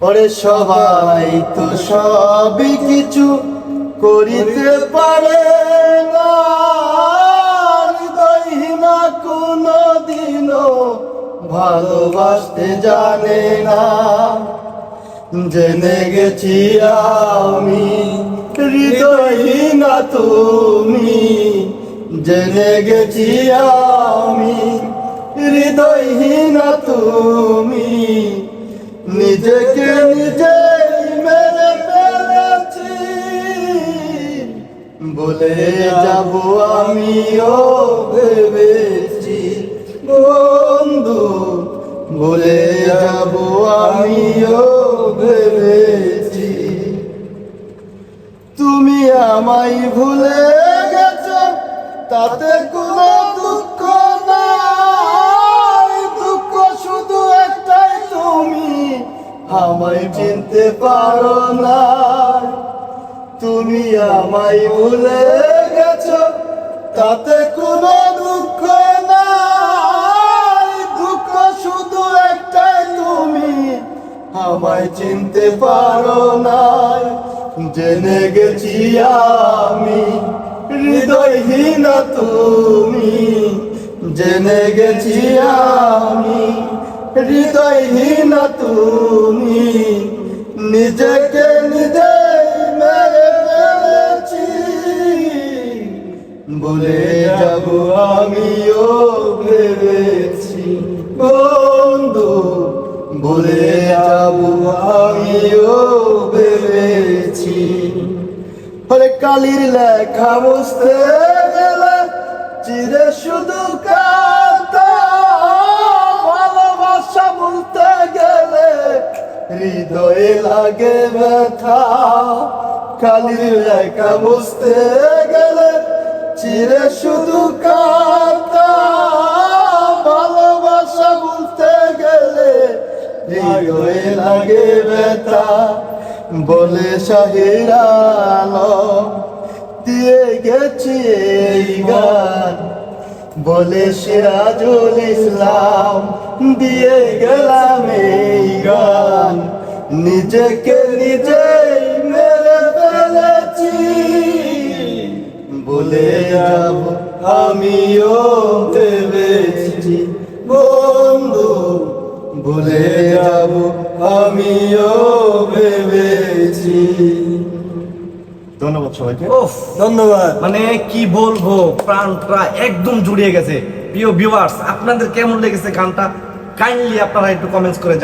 ওরে সবাই তো সবই কিছু করিতে পারে না, হৃদয়হীনা কোনো দিনও ভালোবাসতে জানে না। জেনে গেছি আমি হৃদয়হীনা তুমি, জেনে গেছি আমি হৃদয়হীনা তুমি। নিজেকে নিজেই মেরে ফেলেছি, বলে যাব আমিও ভেবেছি বন্ধু, বলে যাব আমিও ভেবেছি। তুমি আমায় ভুলে গেছো তাতে কোনো দুঃখ নাই, দুঃখ শুধু একটাই তুমি আমায় চিনতে পারো না। তুমি আমায় ভুলে গেছো তাতে কোনো দুঃখ নাই, দুঃখ শুধু একটাই তুমি আমায় চিনতে পারো না। জেনে গেছি আমি হৃদয়হীনা তুমি, জেনে গেছি আমি হৃদয়হীনা তুমি। নিজেকে নিজেই মেরে ফেলেছি, বলে যাব আমিও ভেবেছি বন্ধু, বলে যাব আমিও ভেবেছি। ওরে কালির লেখা বুঝতে গেলে চিরে শুধু কাঁদা, ভালোবাসা বলতে গেলে হৃদয়ে লাগে ব্যথা। কালির লেখা বুঝতে গেলে চিরে শুধু কাঁদা, ভালোবাসা বলতে গেলে হৃদয়ে লাগে ব্যথা। বলে শাহির আলম দিয়ে গেছি এই গান, বলে সিরাজুল ইসলাম দিয়ে গেলাম এই গান। নিজেকে নিজেই মেরে ফেলেছি, বলে যাব আমিও ভেবেছি বন্ধু, বলে যাব আমিও ভেবেছি। ধন্যবাদ সবাইকে। ধন্যবাদ। মানে কি বলবো, প্রাণটা একদম জুড়িয়ে গেছে। প্রিয় ভিউয়ার্স, আপনাদের কেমন লেগেছে গানটা কাইন্ডলি আপনারা একটু কমেন্টস করে